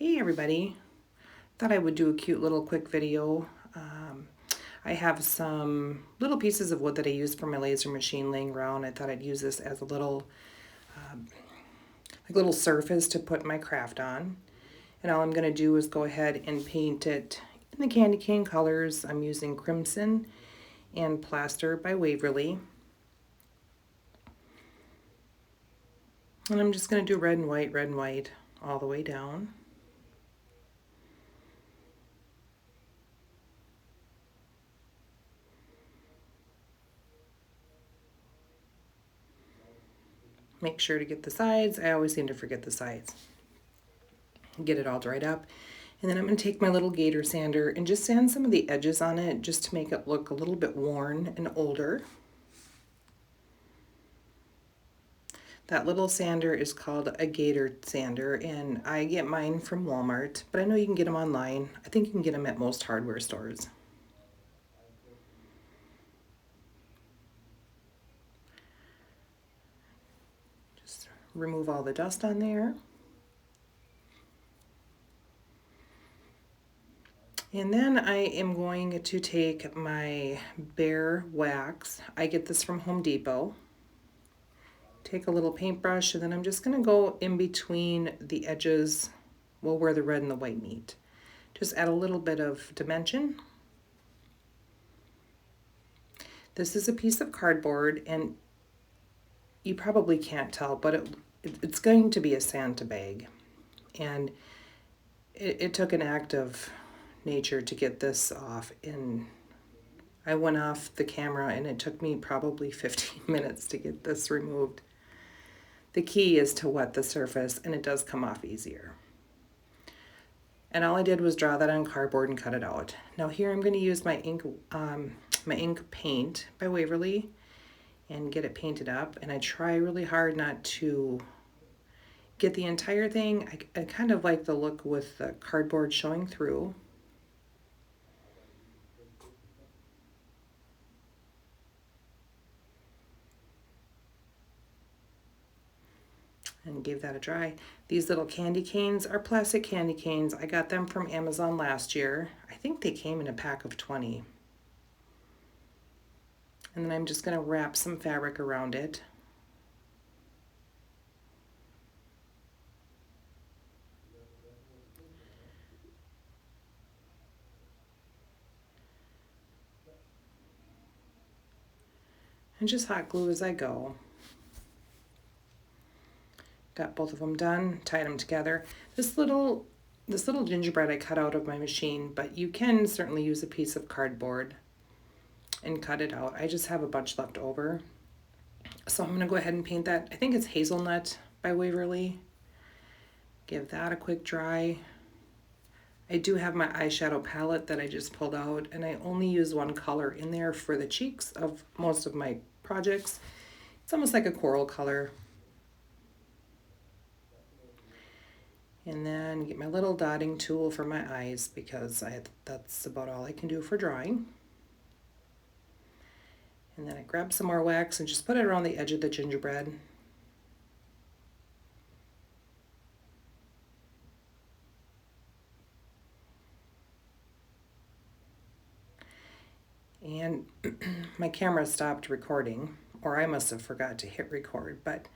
Hey everybody, thought I would do a cute little quick video. I have some little pieces of wood that I use for my laser machine laying around. I thought I'd use this as a little surface to put my craft on. And all I'm going to do is go ahead and paint it in the candy cane colors. I'm using Crimson and Plaster by Waverly. And I'm just going to do red and white all the way down. Make sure to get the sides. I always seem to forget the sides. Get it all dried up. And then I'm going to take my little gator sander and just sand some of the edges on it just to make it look a little bit worn and older. That little sander is called a gator sander, and I get mine from Walmart, but I know you can get them online. I think you can get them at most hardware stores. Just remove all the dust on there. And then I am going to take my Behr wax. I get this from Home Depot. Take a little paintbrush, and then I'm just going to go in between the edges, well, where the red and the white meet. Just add a little bit of dimension. This is a piece of cardboard, and you probably can't tell, but it's going to be a Santa bag. And it took an act of nature to get this off. And I went off the camera, and it took me probably 15 minutes to get this removed. The key is to wet the surface, and it does come off easier. And all I did was draw that on cardboard and cut it out. Now here I'm going to use my ink paint by Waverly and get it painted up. And I try really hard not to get the entire thing. I kind of like the look with the cardboard showing through. And give that a try. These little candy canes are plastic candy canes. I got them from Amazon last year. I think they came in a pack of 20. And then I'm just going to wrap some fabric around it. And just hot glue as I go. Got both of them done, tied them together. This little gingerbread I cut out of my machine, but you can certainly use a piece of cardboard and cut it out. I just have a bunch left over. So I'm going to go ahead and paint that. I think it's Hazelnut by Waverly. Give that a quick dry. I do have my eyeshadow palette that I just pulled out, and I only use one color in there for the cheeks of most of my projects. It's almost like a coral color. And then get my little dotting tool for my eyes, because that's about all I can do for drawing. And then I grab some more wax and just put it around the edge of the gingerbread. And my camera stopped recording, or I must have forgot to hit record, but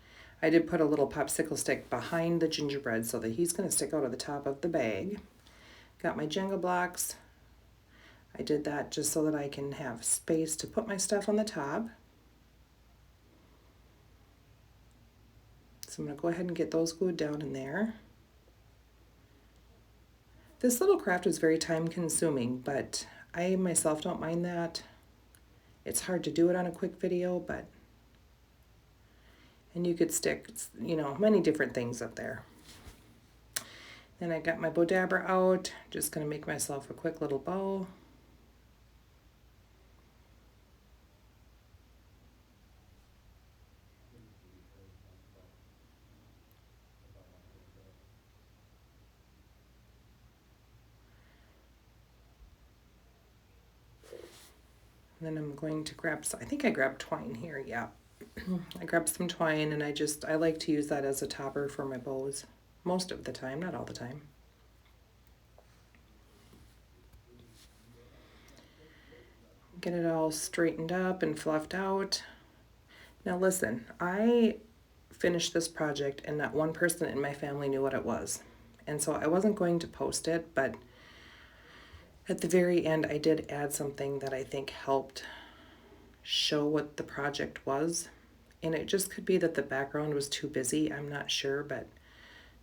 I did put a little popsicle stick behind the gingerbread so that he's going to stick out of the top of the bag. Got my Jenga blocks. I did that just so that I can have space to put my stuff on the top. So I'm going to go ahead and get those glued down in there. This little craft is very time consuming, but I myself don't mind that. It's hard to do it on a quick video, but and you could stick, many different things up there. Then I got my bow dabber out, just going to make myself a quick little bow. And then I'm going to grab, I think I grabbed twine here, yeah. I grabbed some twine, and I like to use that as a topper for my bows most of the time, not all the time. get it all straightened up and fluffed out. Now listen, I finished this project and not one person in my family knew what it was. And so I wasn't going to post it, but at the very end I did add something that I think helped show what the project was. And it just could be that the background was too busy, I'm not sure, but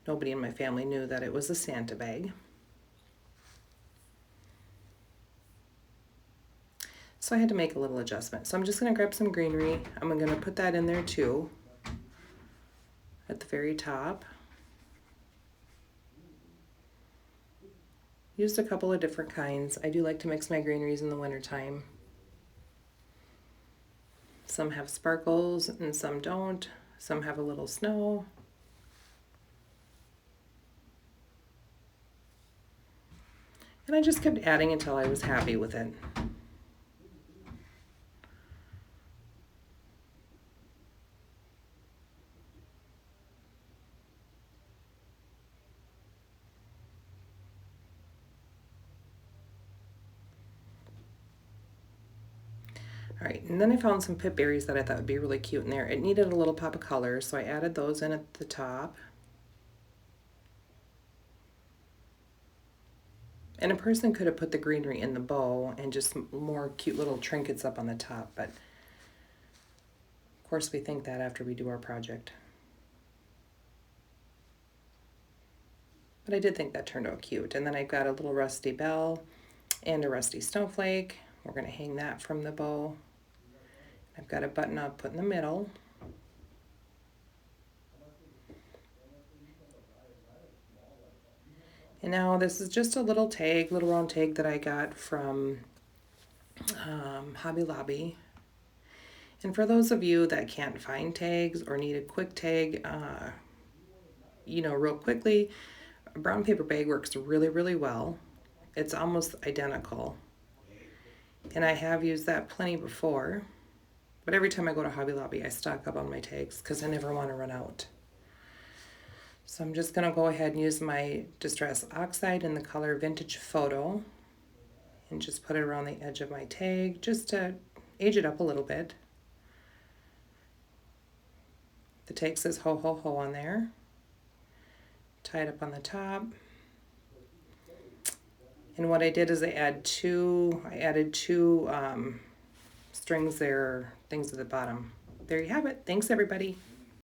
nobody in my family knew that it was a Santa bag. So I had to make a little adjustment. So I'm just going to grab some greenery. I'm going to put that in there too at the very top. Used a couple of different kinds. I do like to mix my greeneries in the wintertime. Some have sparkles and some don't. Some have a little snow. And I just kept adding until I was happy with it. All right, and then I found some pip berries that I thought would be really cute in there. It needed a little pop of color, so I added those in at the top. And a person could have put the greenery in the bow and just more cute little trinkets up on the top, but of course we think that after we do our project. But I did think that turned out cute. And then I've got a little rusty bell and a rusty snowflake. We're going to hang that from the bow. I've got a button I'll put in the middle. And now this is just a little tag, little round tag that I got from Hobby Lobby. And for those of you that can't find tags or need a quick tag, real quickly, a brown paper bag works really, really well. It's almost identical. And I have used that plenty before. But every time I go to Hobby Lobby, I stock up on my tags because I never want to run out. So I'm just going to go ahead and use my Distress Oxide in the color Vintage Photo and just put it around the edge of my tag just to age it up a little bit. The tag says ho ho ho on there. Tie it up on the top. And what I did is I added two strings there, things at the bottom. There you have it. Thanks everybody.